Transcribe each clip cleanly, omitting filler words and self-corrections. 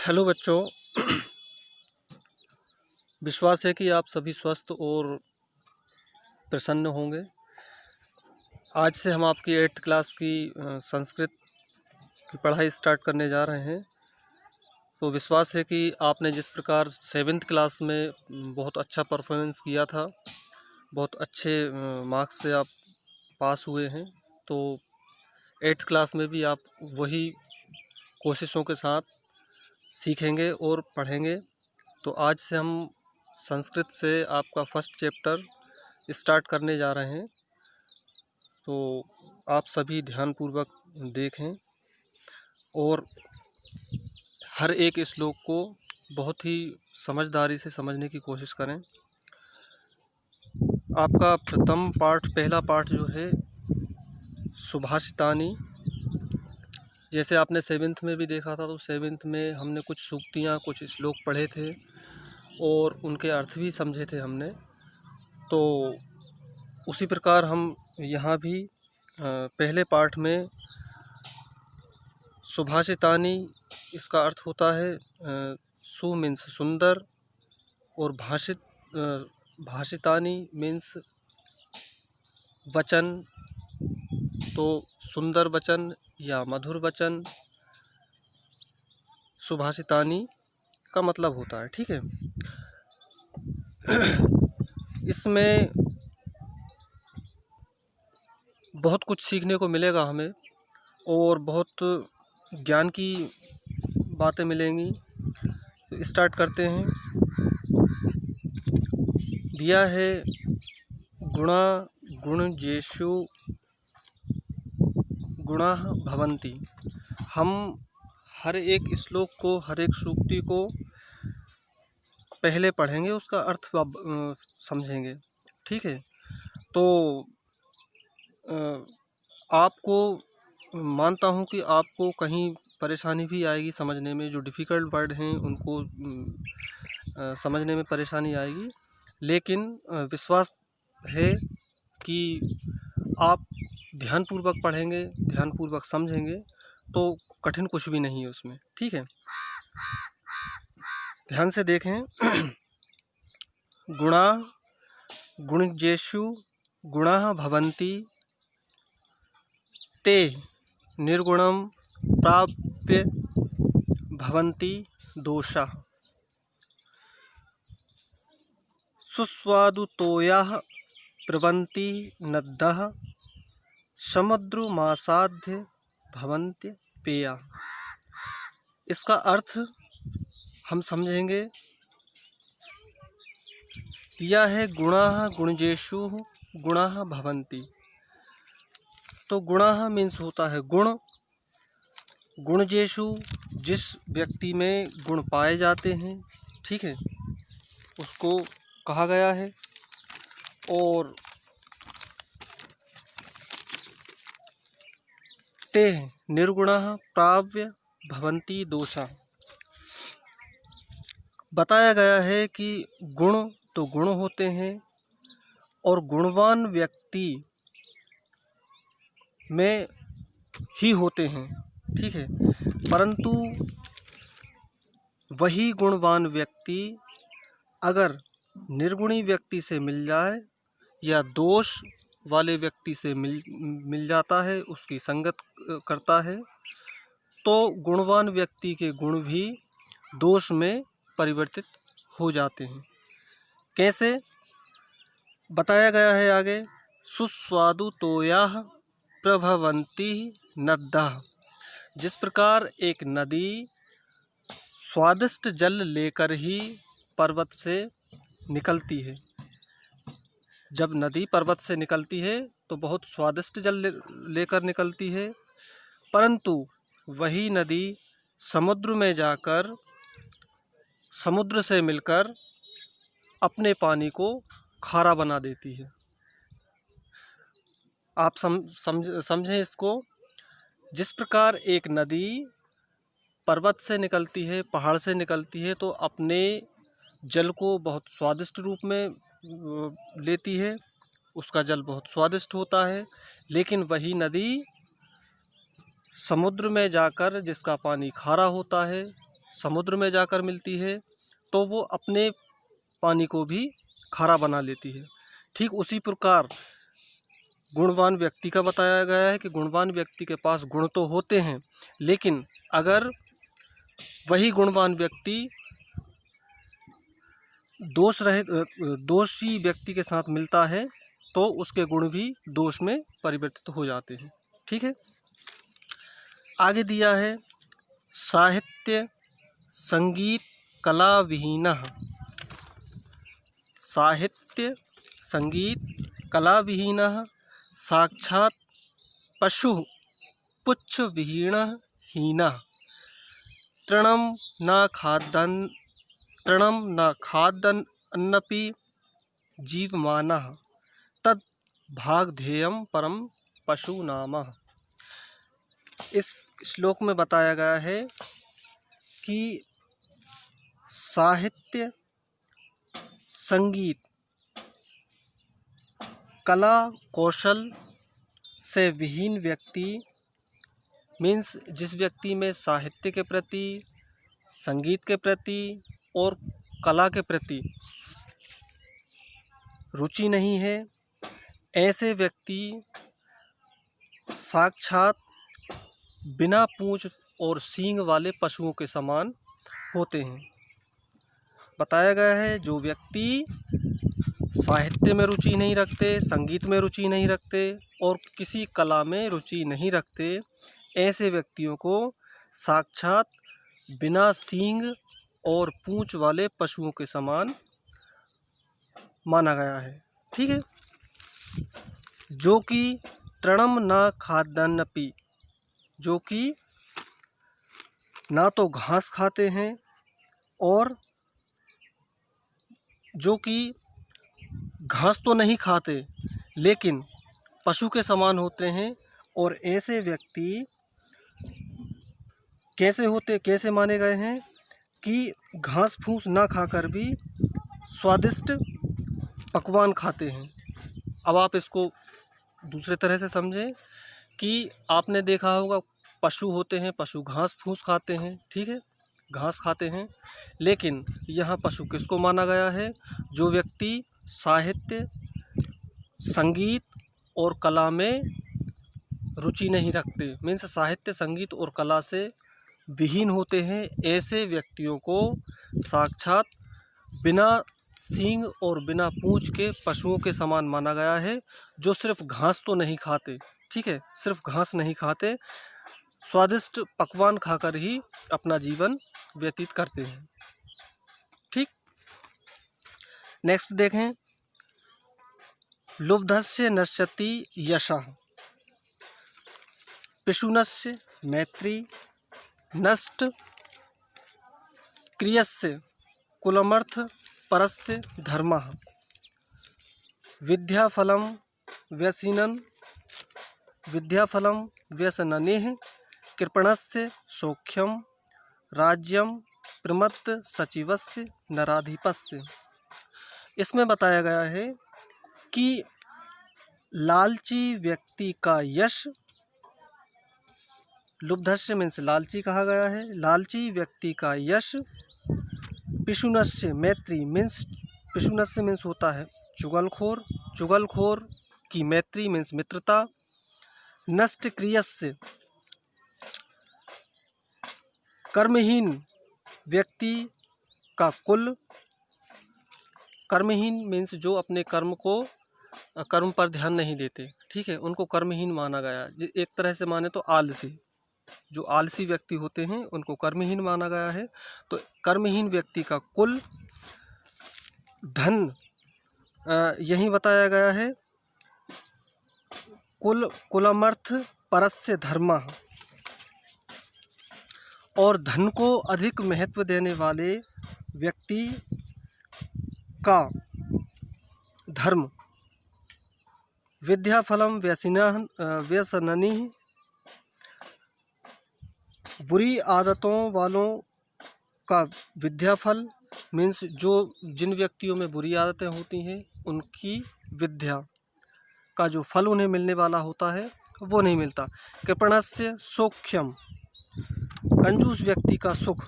Hello बच्चों। विश्वास है कि आप सभी स्वस्थ और प्रसन्न होंगे। आज से हम आपकी 8th क्लास की संस्कृत की पढ़ाई स्टार्ट करने जा रहे हैं। तो विश्वास है कि आपने जिस प्रकार 7th क्लास में बहुत अच्छा परफॉर्मेंस किया था, बहुत अच्छे मार्क्स से आप पास हुए हैं, तो 8th क्लास में भी आप वही कोशिशों के साथ सीखेंगे और पढ़ेंगे। तो आज से हम संस्कृत से आपका फर्स्ट चैप्टर स्टार्ट करने जा रहे हैं। तो आप सभी ध्यानपूर्वक देखें और हर एक श्लोक को बहुत ही समझदारी से समझने की कोशिश करें। आपका पहला पाठ जो है सुभाषितानी, जैसे आपने 7th में भी देखा था, तो 7th में हमने कुछ सूक्तियाँ, कुछ श्लोक पढ़े थे और उनके अर्थ भी समझे थे हमने। तो उसी प्रकार हम यहाँ भी पहले पाठ में सुभाषितानी, इसका अर्थ होता है सु मीन्स सुंदर और भाषितानी मीन्स वचन। तो सुंदर वचन या मधुर वचन सुभाषितानी का मतलब होता है। ठीक है। इसमें बहुत कुछ सीखने को मिलेगा हमें और बहुत ज्ञान की बातें मिलेंगी। तो स्टार्ट करते हैं। दिया है गुणा गुणजेषु गुणाः भवन्ति। हम हर एक श्लोक को, हर एक सूक्ति को पहले पढ़ेंगे, उसका अर्थ समझेंगे। ठीक है। तो आपको मानता हूँ कि आपको कहीं परेशानी भी आएगी समझने में, जो डिफ़िकल्ट वर्ड हैं उनको समझने में परेशानी आएगी, लेकिन विश्वास है कि आप ध्यानपूर्वक पढ़ेंगे, ध्यानपूर्वक समझेंगे तो कठिन कुछ भी नहीं है उसमें। ठीक है। ध्यान से देखें। गुणा गुणजेषु गुणाः भवन्ति ते निर्गुणं प्राप्य भवन्ति दोषाः। सुस्वादुतोयाः प्रवन्ति नद्यः समुद्रमासाद्य भवन्ति पेया। इसका अर्थ हम समझेंगे। दिया है गुणाः गुणजेषु गुणाः भवन्ति। तो गुणाः मीन्स होता है गुण। गुणजेषु जिस व्यक्ति में गुण पाए जाते हैं, ठीक है, उसको कहा गया है। और ते निर्गुणः प्राप्य भवन्ति दोषा, बताया गया है कि गुण तो गुण होते हैं और गुणवान व्यक्ति में ही होते हैं। ठीक है। परंतु वही गुणवान व्यक्ति अगर निर्गुणी व्यक्ति से मिल जाए या दोष वाले व्यक्ति से मिल जाता है, उसकी संगत करता है, तो गुणवान व्यक्ति के गुण भी दोष में परिवर्तित हो जाते हैं। कैसे बताया गया है आगे। सुस्वादुतोयाः प्रभवन्ति नद्यः। जिस प्रकार एक नदी स्वादिष्ट जल लेकर ही पर्वत से निकलती है, जब नदी पर्वत से निकलती है तो बहुत स्वादिष्ट जल लेकर निकलती है, परंतु वही नदी समुद्र में जाकर समुद्र से मिलकर अपने पानी को खारा बना देती है। आप समझें इसको। जिस प्रकार एक नदी पर्वत से निकलती है, पहाड़ से निकलती है, तो अपने जल को बहुत स्वादिष्ट रूप में लेती है, उसका जल बहुत स्वादिष्ट होता है। लेकिन वही नदी समुद्र में जाकर जिसका पानी खारा होता है, समुद्र में जाकर मिलती है तो वो अपने पानी को भी खारा बना लेती है। ठीक उसी प्रकार गुणवान व्यक्ति का बताया गया है कि गुणवान व्यक्ति के पास गुण तो होते हैं, लेकिन अगर वही गुणवान व्यक्ति दोषी व्यक्ति के साथ मिलता है तो उसके गुण भी दोष में परिवर्तित हो जाते हैं। ठीक है, आगे दिया है साहित्य संगीत कला विहीनः। साहित्य संगीत कला विहीनः साक्षात् पशुः पुच्छ विहीनः हीनः। तृणं न खादन्नपि जीवमानः तद् भागधेयं परम पशूनामः। इस श्लोक में बताया गया है कि साहित्य संगीत कला कौशल से विहीन व्यक्ति मीन्स जिस व्यक्ति में साहित्य के प्रति, संगीत के प्रति और कला के प्रति रुचि नहीं है, ऐसे व्यक्ति साक्षात बिना पूंछ और सींग वाले पशुओं के समान होते हैं। बताया गया है जो व्यक्ति साहित्य में रुचि नहीं रखते, संगीत में रुचि नहीं रखते और किसी कला में रुचि नहीं रखते, ऐसे व्यक्तियों को साक्षात बिना सींग और पूंछ वाले पशुओं के समान माना गया है। ठीक है, जो कि तृणम न खादन्नपि, जो कि ना तो घास खाते हैं और जो कि घास तो नहीं खाते लेकिन पशु के समान होते हैं। और ऐसे व्यक्ति कैसे माने गए हैं कि घास फूस ना खाकर भी स्वादिष्ट पकवान खाते हैं। अब आप इसको दूसरे तरह से समझें कि आपने देखा होगा पशु होते हैं, पशु घास फूस खाते हैं, ठीक है, घास खाते हैं, लेकिन यहाँ पशु किसको माना गया है? जो व्यक्ति साहित्य संगीत और कला में रुचि नहीं रखते, मीन्स साहित्य संगीत और कला से विहीन होते हैं, ऐसे व्यक्तियों को साक्षात बिना सींग और बिना पूंछ के पशुओं के समान माना गया है, जो सिर्फ घास तो नहीं खाते, ठीक है, सिर्फ घास नहीं खाते, स्वादिष्ट पकवान खाकर ही अपना जीवन व्यतीत करते हैं। ठीक, नेक्स्ट देखें, लुब्धस्य नश्यति यशः, पिशुनस्य मैत्री, नष्ट क्रियस्य कुलमर्थ परस्य धर्मः, विद्याफलं व्यसननेः कृपणस्य सौख्यम राज्यम प्रमत्त सचिवस्य नराधिपस्य। इसमें बताया गया है कि लालची व्यक्ति का यश, लुब्धस्य मीन्स लालची कहा गया है, लालची व्यक्ति का यश, पिशुनस्य मैत्री मीन्स होता है चुगलखोर की मैत्री मीन्स मित्रता, नष्ट क्रियस्य कर्महीन व्यक्ति का कुल, कर्महीन मीन्स जो अपने कर्म पर ध्यान नहीं देते, ठीक है, उनको कर्महीन माना गया। एक तरह से माने तो आलसी, जो आलसी व्यक्ति होते हैं उनको कर्महीन माना गया है। तो कर्महीन व्यक्ति का कुल, धन यही बताया गया है, कुलमर्थ परस्य धर्मः, और धन को अधिक महत्व देने वाले व्यक्ति का धर्म, विद्याफलम व्यसननिः, बुरी आदतों वालों का विद्याफल मीन्स जो जिन व्यक्तियों में बुरी आदतें होती हैं उनकी विद्या का जो फल उन्हें मिलने वाला होता है वो नहीं मिलता। कृपणस्य सौख्यम, कंजूस व्यक्ति का सुख,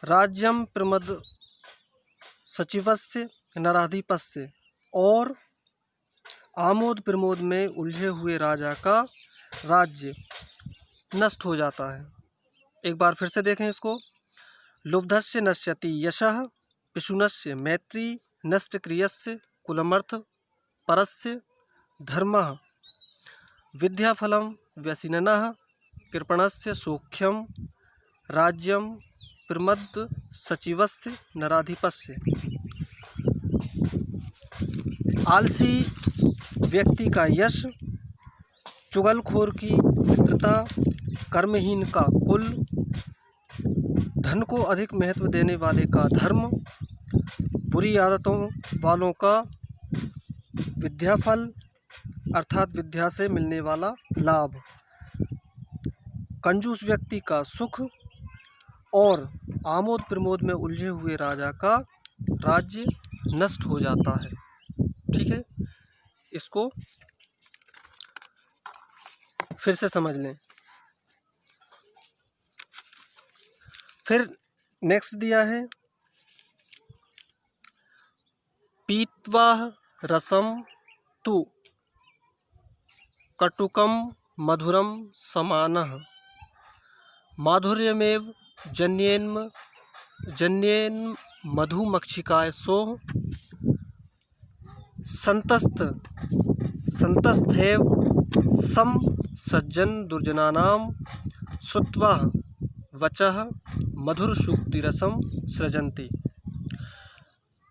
राज्यम प्रमद सचिवस्य नराधिपस्य, और आमोद प्रमोद में उलझे हुए राजा का राज्य नष्ट हो जाता है। एक बार फिर से देखें इसको। लुब्धस्य नश्यति यशः, पिशुनस्य मैत्री, नष्टक्रियस्य कुलमर्थ, परस्य धर्मः, विद्याफलं व्यसिननः, कृपणस्य सौख्यम, राज्यम प्रमद सचिवस्य नराधिपस्य। आलसी व्यक्ति का यश, चुगलखोर की मित्रता, कर्महीन का कुल, धन को अधिक महत्व देने वाले का धर्म, बुरी आदतों वालों का विद्याफल अर्थात विद्या से मिलने वाला लाभ, कंजूस व्यक्ति का सुख, और आमोद प्रमोद में उलझे हुए राजा का राज्य नष्ट हो जाता है। ठीक है, इसको फिर से समझ लें। फिर नेक्स्ट दिया है पीत्वा रसम तु कटुकम मधुरम समानः, माधुर्यमेव जन्येन मधुमक्षिकासोः, संतस्थैव सम सज्जन दुर्जनानां, श्रुत्वा वचः मधुर सूक्तिरसम सृजन्ति।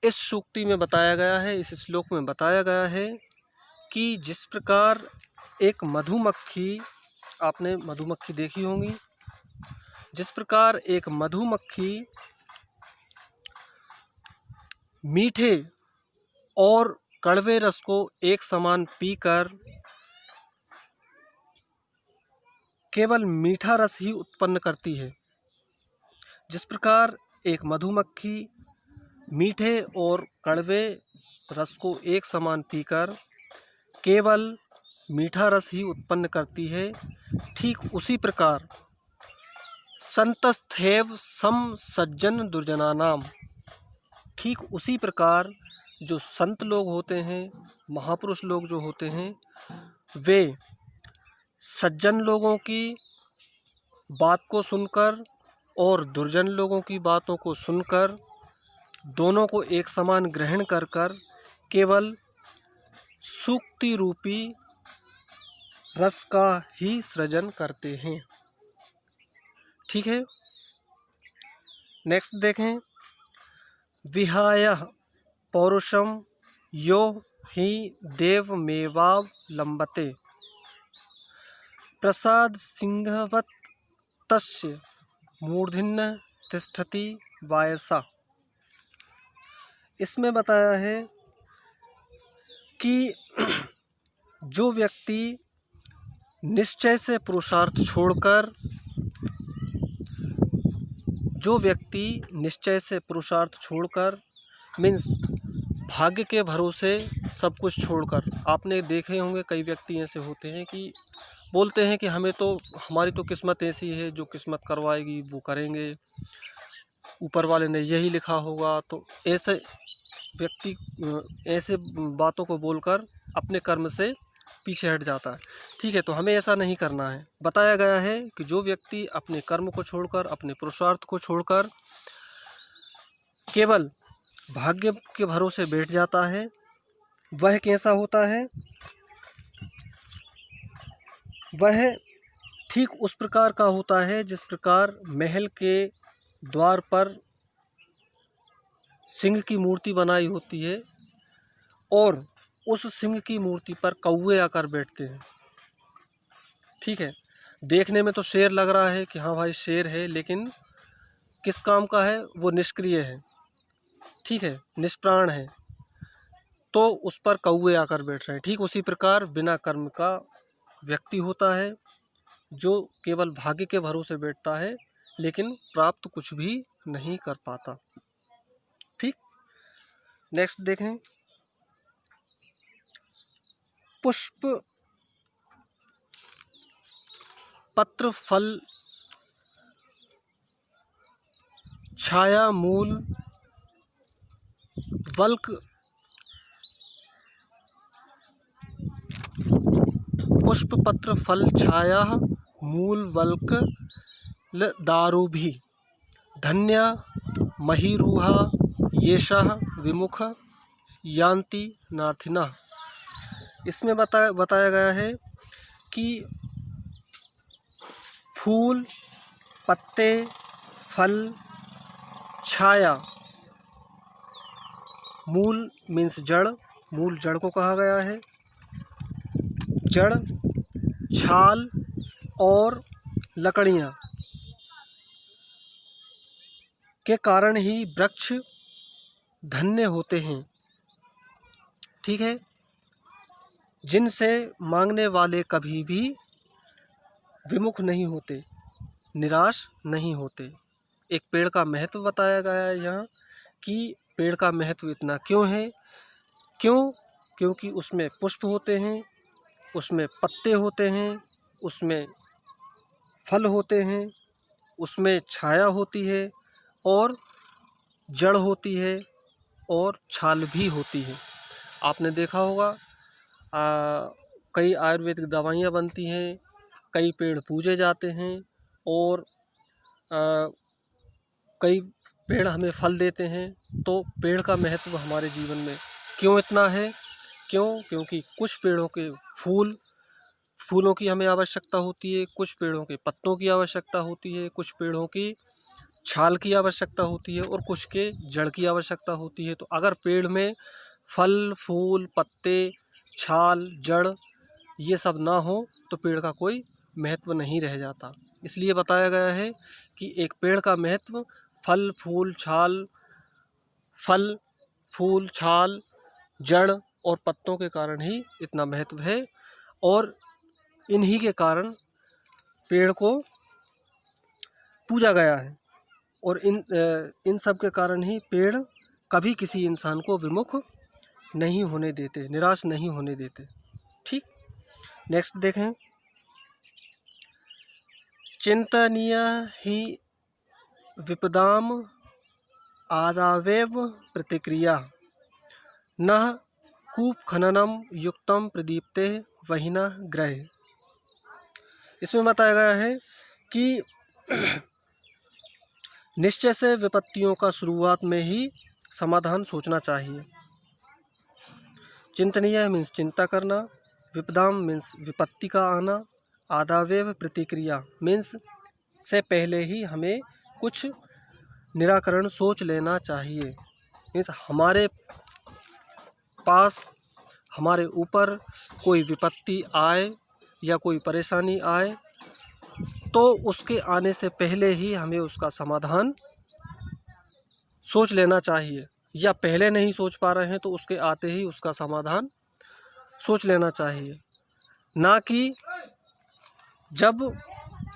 इस सूक्ति में बताया गया है, इस श्लोक में बताया गया है कि जिस प्रकार एक मधुमक्खी, आपने मधुमक्खी देखी होंगी, जिस प्रकार एक मधुमक्खी मीठे और कड़वे रस को एक समान पीकर केवल मीठा रस ही उत्पन्न करती है, जिस प्रकार एक मधुमक्खी मीठे और कड़वे रस को एक समान पीकर केवल मीठा रस ही उत्पन्न करती है, ठीक उसी प्रकार संतस्थैव सम सज्जन दुर्जनानाम, ठीक उसी प्रकार जो संत लोग होते हैं, महापुरुष लोग जो होते हैं, वे सज्जन लोगों की बात को सुनकर और दुर्जन लोगों की बातों को सुनकर दोनों को एक समान ग्रहण कर केवल सूक्ति रूपी रस का ही सृजन करते हैं। ठीक है, नेक्स्ट देखें। विहाय पौरुषम यो हि देवमेवावलंबते, प्रसाद सिंहवत तस्य मूर्धन्य तिष्ठति वायसा। इसमें बताया है कि जो व्यक्ति निश्चय से पुरुषार्थ छोड़कर, मीन्स भाग्य के भरोसे सब कुछ छोड़कर, आपने देखे होंगे कई व्यक्ति ऐसे होते हैं कि बोलते हैं कि हमारी तो किस्मत ऐसी है, जो किस्मत करवाएगी वो करेंगे, ऊपर वाले ने यही लिखा होगा। तो ऐसे व्यक्ति ऐसे बातों को बोलकर अपने कर्म से पीछे हट जाता है। ठीक है, तो हमें ऐसा नहीं करना है। बताया गया है कि जो व्यक्ति अपने कर्म को छोड़कर, अपने पुरुषार्थ को छोड़कर केवल भाग्य के भरोसे बैठ जाता है, वह कैसा होता है? वह ठीक उस प्रकार का होता है जिस प्रकार महल के द्वार पर सिंह की मूर्ति बनाई होती है और उस सिंह की मूर्ति पर कौवे आकर बैठते हैं। ठीक है, देखने में तो शेर लग रहा है कि हाँ भाई शेर है, लेकिन किस काम का है? वो निष्क्रिय है, ठीक है, निष्प्राण है, तो उस पर कौवे आकर बैठ रहे हैं। ठीक उसी प्रकार बिना कर्म का व्यक्ति होता है जो केवल भाग्य के भरोसे बैठता है, लेकिन प्राप्त कुछ भी नहीं कर पाता। ठीक, नेक्स्ट देखें। पुष्प पत्र फल छाया मूल वल्क पुष्प पत्र फल छाया मूल वल्क दारु भी धन्य महीरुहा येषः विमुख यान्ति नार्थिना। इसमें बताया गया है कि फूल, पत्ते, फल, छाया, मूल मीन्स जड़, मूल जड़ को कहा गया है, जड़, छाल और लकड़ियाँ के कारण ही वृक्ष धन्य होते हैं। ठीक है, जिनसे मांगने वाले कभी भी विमुख नहीं होते, निराश नहीं होते। एक पेड़ का महत्व बताया गया है यहाँ कि पेड़ का महत्व इतना क्यों है, क्योंकि उसमें पुष्प होते हैं, उसमें पत्ते होते हैं, उसमें फल होते हैं, उसमें छाया होती है और जड़ होती है और छाल भी होती है। आपने देखा होगा कई आयुर्वेदिक दवाइयाँ बनती हैं, कई पेड़ पूजे जाते हैं और कई पेड़ हमें फल देते हैं। तो पेड़ का महत्व हमारे जीवन में क्यों इतना है, क्योंकि कुछ पेड़ों के फूलों की हमें आवश्यकता होती है, कुछ पेड़ों के पत्तों की आवश्यकता होती है, कुछ पेड़ों की छाल की आवश्यकता होती है और कुछ के जड़ की आवश्यकता होती है। तो अगर पेड़ में फल, फूल, पत्ते, छाल, जड़ ये सब ना हो तो पेड़ का कोई महत्व नहीं रह जाता। इसलिए बताया गया है कि एक पेड़ का महत्व फल, फूल, छाल, जड़ और पत्तों के कारण ही इतना महत्व है और इन्हीं के कारण पेड़ को पूजा गया है और इन सब के कारण ही पेड़ कभी किसी इंसान को विमुख नहीं होने देते, निराश नहीं होने देते। ठीक, नेक्स्ट देखें। चिंतनीय ही विपदाम आदावेव प्रतिक्रिया न कूप खननम युक्तम प्रदीप्ते वहीना ग्रह। इसमें बताया गया है कि निश्चय से विपत्तियों का शुरुआत में ही समाधान सोचना चाहिए। चिंतनीय मीन्स चिंता करना, विपदाम मीन्स विपत्ति का आना, आदावेव प्रतिक्रिया मीन्स से पहले ही हमें कुछ निराकरण सोच लेना चाहिए। मीन्स हमारे पास, हमारे ऊपर कोई विपत्ति आए या कोई परेशानी आए तो उसके आने से पहले ही हमें उसका समाधान सोच लेना चाहिए, या पहले नहीं सोच पा रहे हैं तो उसके आते ही उसका समाधान सोच लेना चाहिए। ना कि जब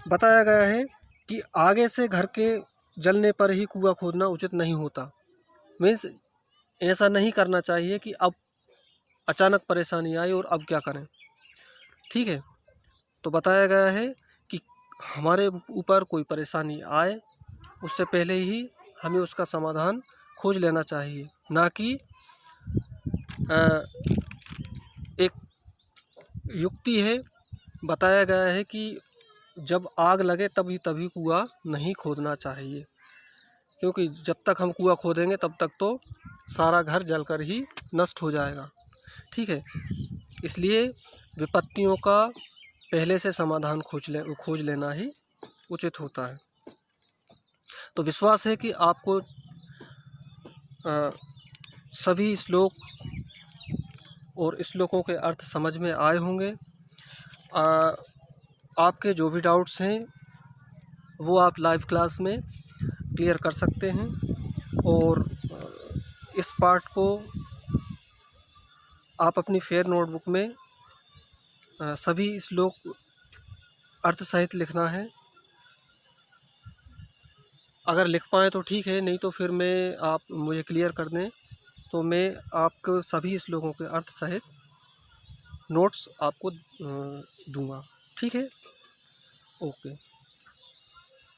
बताया गया है कि आगे से घर के जलने पर ही कुआं खोदना उचित नहीं होता। मीन्स ऐसा नहीं करना चाहिए कि अब अचानक परेशानी आई और अब क्या करें। ठीक है, तो बताया गया है कि हमारे ऊपर कोई परेशानी आए उससे पहले ही हमें उसका समाधान खोज लेना चाहिए। ना कि एक युक्ति है, बताया गया है कि जब आग लगे तभी कुआं नहीं खोदना चाहिए, क्योंकि जब तक हम कुआं खोदेंगे तब तक तो सारा घर जलकर ही नष्ट हो जाएगा। ठीक है, इसलिए विपत्तियों का पहले से समाधान खोज लेना ही उचित होता है। तो विश्वास है कि आपको सभी श्लोक और श्लोकों के अर्थ समझ में आए होंगे। आपके जो भी डाउट्स हैं वो आप लाइव क्लास में क्लियर कर सकते हैं और इस पार्ट को आप अपनी फेयर नोटबुक में सभी श्लोक अर्थ सहित लिखना है। अगर लिख पाएँ तो ठीक है, नहीं तो फिर आप मुझे क्लियर कर दें तो मैं आपको सभी श्लोकों के अर्थ सहित नोट्स आपको दूंगा। ठीक है, ओके।